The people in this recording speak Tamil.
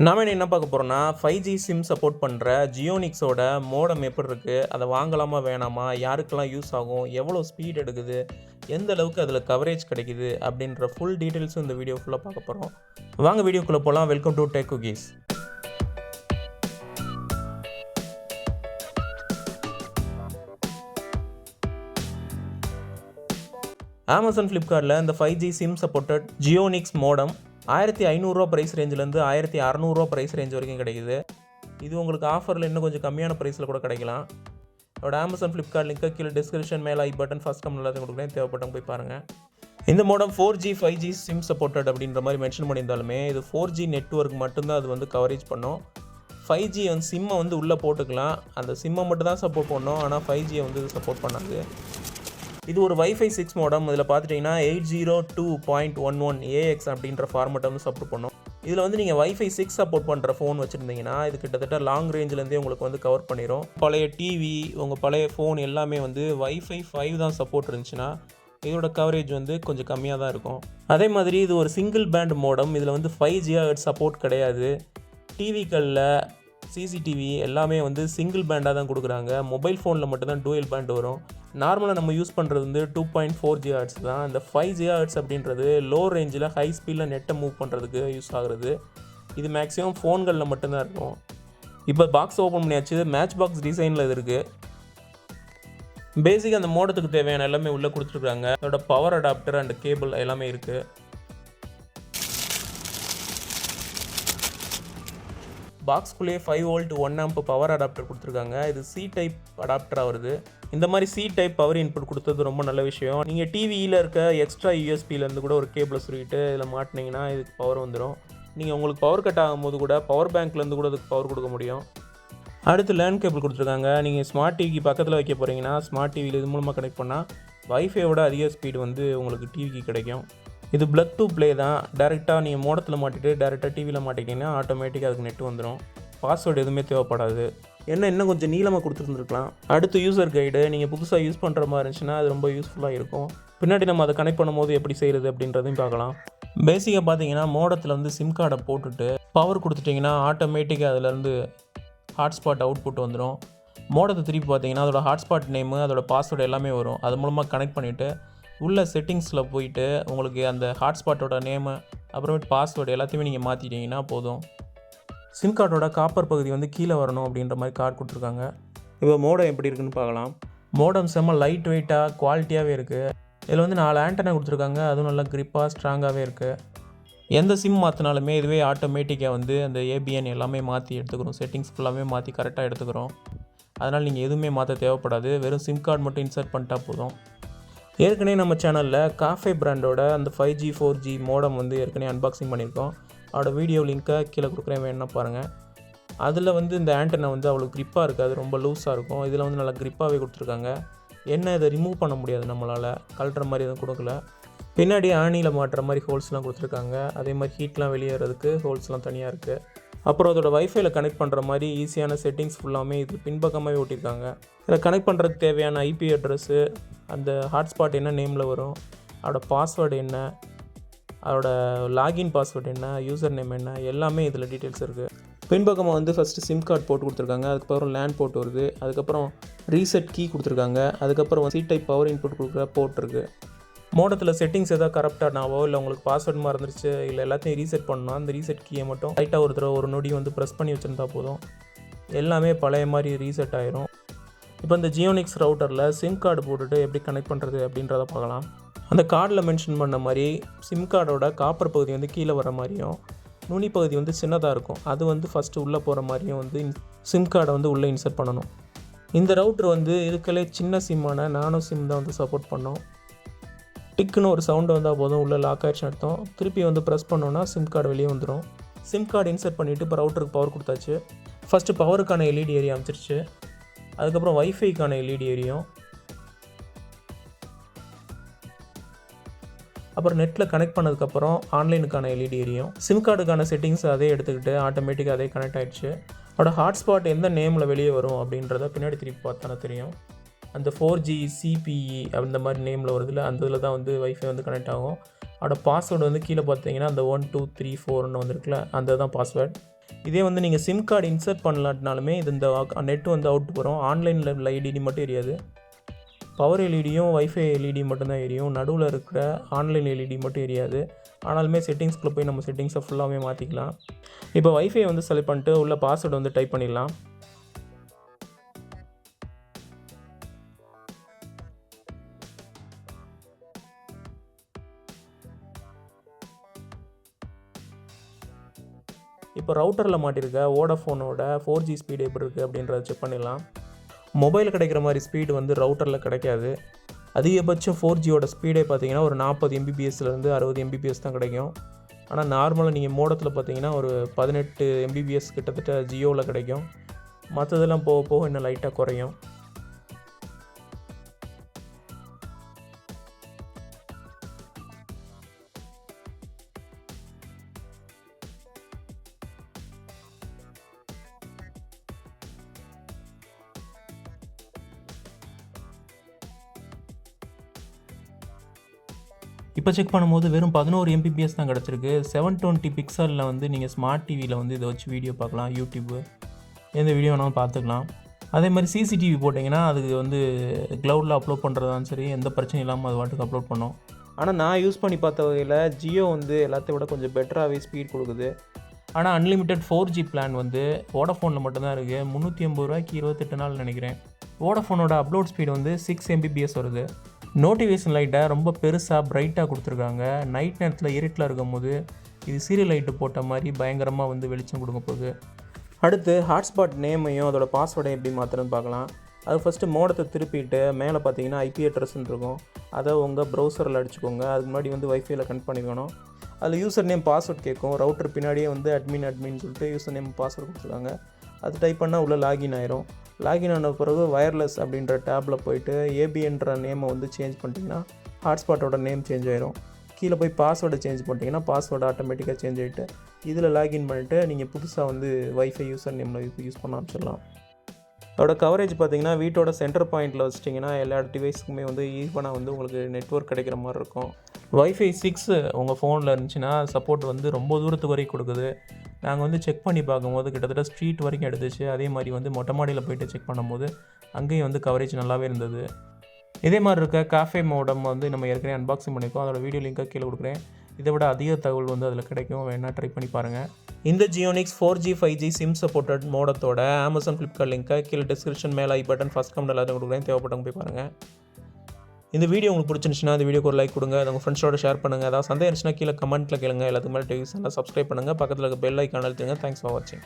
நாம என்ன பார்க்க போகிறோம்னா 5G சிம் சப்போர்ட் பண்ணுற ஜியோனிக்ஸோட மோடம் எப்படி இருக்குது, அதை வாங்கலாமா வேணாமா, யாருக்கெல்லாம் யூஸ் ஆகும், எவ்வளோ ஸ்பீட் எடுக்குது, எந்த அளவுக்கு அதில் கவரேஜ் கிடைக்குது அப்படின்ற ஃபுல் டீட்டெயில்ஸும் இந்த வீடியோ ஃபுல்லாக பார்க்க போகிறோம். வாங்க வீடியோக்குள்ளே போகலாம். Welcome to Tech Cookies. Amazon ஃப்ளிப்கார்ட்டில் இந்த 5G சிம் சப்போர்ட்டட் ஜியோனிக்ஸ் மோடம் 1500 ப்ரைஸ் ரேஞ்சிலேருந்து 1600 ப்ரைஸ் ரேஞ்ச் வரைக்கும் கிடைக்குது. இது உங்களுக்கு ஆஃபரில் இன்னும் கொஞ்சம் கம்மியான ப்ரைஸில் கூட கிடைக்கலாம். அதோட அமேசான் ஃப்ளிப்கார்ட் லிங்க்கை கீழே டிஸ்கிரிப்ஷன் மேலே ஐ பட்டன் ஃபஸ்ட் கமெண்ட் எல்லாத்தையும் கொடுக்குறேன், தேவைப்பட்டவங்க போய் பாருங்கள். இந்த modem 4G 5G SIM supported அப்படின்ற மாதிரி மென்ஷன் பண்ணியிருந்தாலுமே இது 4G நெட்வொர்க் மட்டும்தான் அது வந்து கவரேஜ் பண்ணும். 5G வந்து சிம்மை வந்து உள்ளே போட்டுக்கலாம், அந்த சிம்மை மட்டும் தான் சப்போர்ட் பண்ணும், ஆனால் 5Gயை வந்து இது சப்போர்ட் பண்ணாது. இது ஒரு Wi-Fi 6 மோடம். இதில் பார்த்துட்டிங்கன்னா 802.11ax அப்படின்ற ஃபார்மெட்டை வந்து சப்போர்ட் பண்ணும். இதில் வந்து நீங்கள் Wi-Fi 6 சப்போர்ட் பண்ணுற ஃபோன் வச்சுருந்தீங்கன்னா இது கிட்டத்தட்ட லாங் ரேஞ்சிலேருந்தே உங்களுக்கு வந்து கவர் பண்ணிடும். பழைய டிவி, உங்கள் பழைய ஃபோன் எல்லாமே வந்து Wi-Fi 5 தான் சப்போர்ட் இருந்துச்சுன்னா இதோட கவரேஜ் வந்து கொஞ்சம் கம்மியாக தான் இருக்கும். அதே மாதிரி இது ஒரு சிங்கிள் பேண்ட் மோடம். இதில் வந்து 5 GHz சப்போர்ட் கிடையாது. டிவிக்களில் சிசிடிவி எல்லாமே வந்து சிங்கிள் பேண்டாக தான் கொடுக்குறாங்க. மொபைல் ஃபோனில் மட்டும்தான் டூயல் பேண்ட் வரும். நார்மலாக நம்ம யூஸ் பண்ணுறது வந்து 2.4 GHz தான். இந்த 5 GHz அப்படின்றது லோ ரேஞ்சில் ஹை ஸ்பீடில் நெட்டை மூவ் பண்ணுறதுக்கு யூஸ் ஆகுறது. இது மேக்ஸிமம் ஃபோன்களில் மட்டும்தான் இருக்கும். இப்போ பாக்ஸ் ஓப்பன் பண்ணியாச்சு. மேட்ச் பாக்ஸ் டிசைனில் இது இருக்குது. பேசிக்காக அந்த மோடத்துக்கு தேவையான எல்லாமே உள்ளே கொடுத்துருக்குறாங்க. அதோட பவர் அடாப்டர் அண்ட் கேபிள் எல்லாமே இருக்குது. பாக்ஸ்குள்ளேயே 5 வோல்ட் 1 ஆம்ப் பவர் அடாப்டர் கொடுத்துருக்காங்க. இது சி டைப் அடாப்டராக வருது. இந்த மாதிரி சி டைப் பவர் இன்புட் கொடுத்தது ரொம்ப நல்ல விஷயம். நீங்கள் டிவியில் இருக்க எக்ஸ்ட்ரா யூஎஸ்பியிலேருந்து கூட ஒரு கேபிளை சுருக்கிட்டு இதில் மாட்டினீங்கன்னா இதுக்கு பவர் வந்துடும். நீங்கள் உங்களுக்கு பவர் கட் ஆகும்போது கூட பவர் பேங்க்லேருந்து கூட அதுக்கு பவர் கொடுக்க முடியும். அடுத்து லேண்ட் கேபிள் கொடுத்துருக்காங்க. நீங்கள் ஸ்மார்ட் டிவிக்கு பக்கத்தில் வைக்க போகிறீங்கன்னா ஸ்மார்ட் டிவியில் இது மூலமாக கனெக்ட் பண்ணால் வைஃபையோட அதிக ஸ்பீடு வந்து உங்களுக்கு டிவிக்கு கிடைக்கும். இது பிளக் டு ப்ளே தான். டேரெக்டாக நீங்கள் மோடத்தில் மாட்டிட்டு டேரெக்டாக டிவியில் மாட்டிக்கிட்டிங்கன்னா ஆட்டோமேட்டிக்காக அதுக்கு நெட் வந்துடும். பாஸ்வேர்டு எதுவுமே தேவைப்படாது. இன்னும் கொஞ்சம் நீளமாக கொடுத்துருந்துருக்கலாம். அடுத்து யூசர் கைடு. நீங்கள் புதுசாக யூஸ் பண்ணுற மாதிரி இருந்துச்சுன்னா அது ரொம்ப யூஸ்ஃபுல்லாக இருக்கும். பின்னாடி நம்ம அதை கனெக்ட் பண்ணும்போது எப்படி செய்கிறது அப்படின்றதையும் பார்க்கலாம். பேசிக்காக பார்த்தீங்கன்னா மோடத்தில் வந்து சிம் கார்டை போட்டுட்டு பவர் கொடுத்துட்டிங்கன்னா ஆட்டோமேட்டிக்காக அதிலேருந்து ஹாட்ஸ்பாட் அவுட்புட் வந்துடும். மோடத்தை திருப்பி பார்த்தீங்கன்னா அதோட ஹாட்ஸ்பாட் நேமு, அதோட பாஸ்வேர்டு எல்லாமே வரும். அது மூலமாக கனெக்ட் பண்ணிவிட்டு உள்ள செட்டிங்ஸில் போயிட்டு உங்களுக்கு அந்த ஹாட்ஸ்பாட்டோட நேமு அப்புறமேட்டு பாஸ்வேர்டு எல்லாத்தையுமே நீங்கள் மாற்றிட்டிங்கன்னா போதும். சிம் கார்டோட காப்பர் பகுதி வந்து கீழே வரணும் அப்படின்ற மாதிரி கார்டு கொடுத்துருக்காங்க. இப்போ மோடம் எப்படி இருக்குன்னு பார்க்கலாம். மோடம் செம்ம லைட் வெயிட்டாக குவாலிட்டியாகவே இருக்குது. இதில் வந்து 4 ஆண்டனா கொடுத்துருக்காங்க. அதுவும் நல்லா க்ரிப்பாக ஸ்ட்ராங்காகவே இருக்குது. எந்த சிம் மாற்றினாலுமே இதுவே ஆட்டோமேட்டிக்காக வந்து அந்த ஏபிஎன் எல்லாமே மாற்றி எடுத்துக்கிறோம். செட்டிங்ஸ் ஃபுல்லாமே மாற்றி கரெக்டாக எடுத்துக்கிறோம். அதனால் நீங்கள் எதுவுமே மாற்ற தேவைப்படாது. வெறும் சிம் கார்டு மட்டும் இன்சர்ட் பண்ணிட்டா போதும். ஏற்கனவே நம்ம சேனலில் காஃபே பிராண்டோட அந்த 5G 4G மோடம் வந்து ஏற்கனவே அன்பாக்சிங் பண்ணியிருக்கோம். அதோட வீடியோ லிங்க்கை கீழே கொடுக்குறேன், வேணும்னா பாருங்கள். அதில் வந்து இந்த ஆண்டனா வந்து அவ்வளோ க்ரிப்பாக இருக்காது, ரொம்ப லூஸாக இருக்கும். இதில் வந்து நல்லா க்ரிப்பாகவே கொடுத்துருக்காங்க. இதை ரிமூவ் பண்ண முடியாது, நம்மளால் கழட்டுற மாதிரி எதுவும் கொடுக்கல. பின்னாடி ஆணியில் மாட்டுற மாதிரி ஹோல்ஸ்லாம் கொடுத்துருக்காங்க. அதே மாதிரி ஹீட்லாம் வெளியேறதுக்கு ஹோல்ஸ்லாம் தனியாக இருக்குது. அப்புறம் அதோட வைஃபைல கனெக்ட் பண்ணுற மாதிரி ஈஸியான செட்டிங்ஸ் ஃபுல்லாமே இது பின்பக்கமாகவே ஓட்டியிருக்காங்க. இதில் கனெக்ட் பண்ணுறதுக்கு தேவையான ஐபி அட்ரஸ்ஸு, அந்த ஹாட்ஸ்பாட் என்ன நேமில் வரும், அதோட பாஸ்வேர்டு என்ன, அதோட லாகின் பாஸ்வேர்டு என்ன, யூசர் நேம் என்ன, எல்லாமே இதில் டீட்டெயில்ஸ் இருக்குது. பின்பக்கமாக வந்து ஃபஸ்ட்டு சிம் கார்டு போட்டு கொடுத்துருக்காங்க. அதுக்கப்புறம் லேண்ட் போர்ட் வருது. அதுக்கப்புறம் ரீசெட் கீ கொடுத்துருக்காங்க. அதுக்கப்புறம் சி டைப் பவர் இன்புட் கொடுக்குற போர்ட் இருக்குது. மோடத்தில் செட்டிங்ஸ் எதாவது கரெக்டானாவோ இல்லை உங்களுக்கு பாஸ்வேர்டு மறந்துருச்சு இல்லை எல்லாத்தையும் ரீசெட் பண்ணணும், அந்த ரீசெட் கீயை மட்டும் லைட்டாக ஒரு தடவை ஒரு நொடி வந்து ப்ரெஸ் பண்ணி வச்சுருந்தா போதும், எல்லாமே பழைய மாதிரி ரீசெட் ஆயிரும். இப்போ இந்த ஜியோனிக்ஸ் ரவுட்டரில் சிம் கார்டு போட்டுட்டு எப்படி கனெக்ட் பண்ணுறது அப்படின்றத பார்க்கலாம். அந்த கார்டில் மென்ஷன் பண்ண மாதிரி சிம் கார்டோட காப்பர் பகுதி வந்து கீழே வர மாதிரியும் நுனி பகுதி வந்து சின்னதாக இருக்கும். அது வந்து ஃபஸ்ட்டு உள்ளே போகிற மாதிரியும் வந்து சிம் கார்டை வந்து உள்ளே இன்சர்ட் பண்ணணும். இந்த ரவுட்டர் வந்து இருக்கலே சின்ன சிம்மான நானோ சிம் தான் வந்து சப்போர்ட் பண்ணோம். டிக்குன்னு ஒரு சவுண்டு வந்தால் போதும், உள்ளே லாக் ஆகிடுச்சு அர்த்தம். திருப்பி வந்து ப்ரெஸ் பண்ணோன்னா சிம் கார்டு வெளியே வந்துடும். சிம் கார்டு இன்சர்ட் பண்ணிவிட்டு இப்போ ரவுட்டருக்கு பவர் கொடுத்தாச்சு. ஃபஸ்ட்டு பவருக்கான எல்இடி ஏரியா அமைச்சிருச்சு. அதுக்கப்புறம் வைஃபைக்கான எல்இடி ஏரியும், அப்புறம் நெட்டில் கனெக்ட் பண்ணதுக்கப்புறம் ஆன்லைனுக்கான எல்இடி ஏரியும். சிம் கார்டுக்கான செட்டிங்ஸ் அதே எடுத்துக்கிட்டு ஆட்டோமேட்டிக்காக அதே கனெக்ட் ஆகிடுச்சு. அதோட ஹாட்ஸ்பாட் எந்த நேமில் வெளியே வரும் அப்படின்றத பின்னாடி திருப்பி பார்த்தானே தெரியும். அந்த 4G CPE அந்த மாதிரி நேமில் வருதுல, அந்த இதில் தான் வந்து வைஃபை வந்து கனெக்ட் ஆகும். அதோட பாஸ்வேர்டு வந்து கீழே பார்த்தீங்கன்னா அந்த 1 2 3 4ன்னு வந்துருக்குல்ல, அந்த தான் பாஸ்வேர்ட். இதே வந்து நீங்கள் சிம் கார்டு இன்சர்ட் பண்ணலாட்டினாலுமே இது இந்த நெட்டு வந்து அவுட் வரும். ஆன்லைனில் எல்இடி மட்டும் எரியாது. பவர் எல்இடியும் வைஃபை எல்இடி மட்டும்தான் எரியும். நடுவில் இருக்கிற ஆன்லைன் எல்இடி மட்டும் எரியாது. ஆனாலுமே செட்டிங்ஸ்குள்ளே போய் நம்ம செட்டிங்ஸை ஃபுல்லாகவே மாற்றிக்கலாம். இப்போ வைஃபை வந்து செலக்ட் பண்ணிட்டு உள்ள பாஸ்வேர்டு வந்து டைப் பண்ணிடலாம். இப்போ ரவுட்டரில் மாட்டியிருக்க வோடாஃபோனோட 4G ஸ்பீடு எப்படி இருக்குது அப்படின்றத செக் பண்ணிடலாம். மொபைல் கிடைக்கிற மாதிரி ஸ்பீடு வந்து ரவுட்டரில் கிடைக்காது. அதிகபட்சம் 4Gயோட ஸ்பீடே பார்த்தீங்கன்னா ஒரு 40 Mbpsலேருந்து 60 Mbps தான் கிடைக்கும். ஆனால் நார்மலாக நீங்கள் மோடத்தில் பார்த்தீங்கன்னா ஒரு 18 Mbps கிட்டத்தட்ட ஜியோவில் கிடைக்கும். மற்றதெல்லாம் போக போக இன்னும் லைட்டாக குறையும். இப்போ செக் பண்ணும்போது வெறும் 11 Mbps தான் கிடச்சிருக்கு. 720 பிக்சலில் வந்து நீங்கள் ஸ்மார்ட் டிவியில் வந்து இதை வச்சு வீடியோ பார்க்கலாம். யூடியூப்பு எந்த வீடியோ வேணாலும் பார்த்துக்கலாம். அதே மாதிரி சிசிடிவி போட்டிங்கன்னா அதுக்கு வந்து க்ளவுடில் அப்லோட் பண்ணுறதாலும் சரி, எந்த பிரச்சனையும் இல்லாமல் அது வாட்டுக்கு அப்லோட் பண்ணோம். ஆனால் நான் யூஸ் பண்ணி பார்த்த வகையில் ஜியோ வந்து எல்லாத்தையும் விட கொஞ்சம் பெட்டராகவே ஸ்பீட் கொடுக்குது. ஆனால் அன்லிமிட்டட் 4G பிளான் வந்து வோடாஃபோனில் மட்டும்தான் இருக்குது. 380 ரூபாய்க்கு 28 நாள் நினைக்கிறேன். வோடாஃபோனோட அப்லோட் ஸ்பீடு வந்து 6 Mbps வருது. நோட்டிஃபிகேஷன் லைட்டை ரொம்ப பெருசாக பிரைட்டாக கொடுத்துருக்காங்க. நைட் நேரத்தில் இருட்டில் இருக்கும்போது இது சீரியல் லைட்டு போட்ட மாதிரி பயங்கரமாக வந்து வெளிச்சம் கொடுக்க போகுது. அடுத்து ஹாட்ஸ்பாட் நேமையும் அதோட பாஸ்வேர்டையும் எப்படி மாற்றுறதுன்னு பார்க்கலாம். அது ஃபஸ்ட்டு மோடத்தை திருப்பிட்டு மேலே பார்த்தீங்கன்னா IP அட்ரஸ்ன்னு இருக்கும். அதை உங்கள் ப்ரௌசரில் அடிச்சுக்கோங்க. அதுக்கு முன்னாடி வந்து வைஃபைல கனெக்ட் பண்ணிக்கணும். அதில் யூசர் நேம் பாஸ்வேர்ட் கேட்கும். ரவுட்டர் பின்னாடியே வந்து அட்மின் சொல்லிட்டு யூசர் நேம் பாஸ்வேர்ட் கொடுத்துருக்காங்க. அது டைப் பண்ணால் உள்ளே லாகின் ஆயிரும். லாகின் ஆன பிறகு வயர்லெஸ் அப்படின்ற டேப்பில் போயிட்டு ஏபிஎன்ற நேமை வந்து சேஞ்ச் பண்ணிட்டீங்கன்னா ஹாட்ஸ்பாட்டோட நேம் சேஞ்ச் ஆயிரும். கீழே போய் பாஸ்வேர்டை சேஞ்ச் பண்ணிட்டீங்கன்னா பாஸ்வேர்டு ஆட்டோமேட்டிக்காக சேஞ்ச் ஆகிட்டு இதில் லாகின் பண்ணிவிட்டு நீங்கள் புதுசாக வந்து வைஃபை யூசர் நேமில் யூஸ் பண்ண ஆரம்பிச்சிடலாம். அதோட கவரேஜ் பார்த்தீங்கன்னா வீட்டோட சென்டர் பாயிண்டில் வச்சிட்டிங்கன்னா எல்லா டிவைஸுக்குமே வந்து ஈவனாக வந்து உங்களுக்கு நெட்வொர்க் கிடைக்கிற மாதிரி இருக்கும். வைஃபை 6 உங்கள் ஃபோனில் இருந்துச்சுன்னா சப்போர்ட் வந்து ரொம்ப தூரத்துக்கு வரைக்கும் கொடுக்குது. நாங்கள் வந்து செக் பண்ணி பார்க்கும்போது கிட்டத்தட்ட ஸ்ட்ரீட் வரைக்கும் எடுத்துச்சு. அதே மாதிரி வந்து மொட்டை மாடியில் போய்ட்டு செக் பண்ணும்போது அங்கேயும் வந்து கவரேஜ் நல்லாவே இருந்தது. இதே மாதிரி இருக்க காஃபே மோடம் வந்து நம்ம ஏற்கனவே அன்பாக்சிங் பண்ணியிருக்கோம். அதோட வீடியோ லிங்காக கீழே கொடுக்குறேன். இதை விட அதிக தகவல் வந்து அதில் கிடைக்கும். வேணால் ட்ரை பண்ணி பாருங்கள். இந்த ஜியோனிக்ஸ் 4G 5G சிம் சப்போர்ட்டட் மோடத்தோட Amazon ஃப்ளிப்கார்ட் லிங்க்கை கீழே டிஸ்கிரிப்ஷன் மேலே ஐ பட்டன் ஃபஸ்ட் கமெண்ட் எல்லாத்தையும் கொடுக்குறேன். தேவைப்பட்டவங்க போய் பாருங்கள். இந்த வீடியோ உங்களுக்கு பிடிச்சிருந்துச்சுன்னா இந்த வீடியோக்கு ஒரு லைக் கொடுங்க. அதை உங்கள் ஃப்ரெண்ட்ஸோட ஷேர் பண்ணுங்கள். அதாவது சந்தேகம் இருந்துச்சுன்னா கீழே கமெண்ட்டில் கேளுங்க. எல்லாத்துக்கு மேலே டிவிஸ் எல்லாம் சப்ஸ்கிரைப் பண்ணுங்கள். பக்கத்தில் இருக்க பெல் ஐக்கான் அழுத்துங்க. தேங்க்ஸ் ஃபார் வாட்சிங்.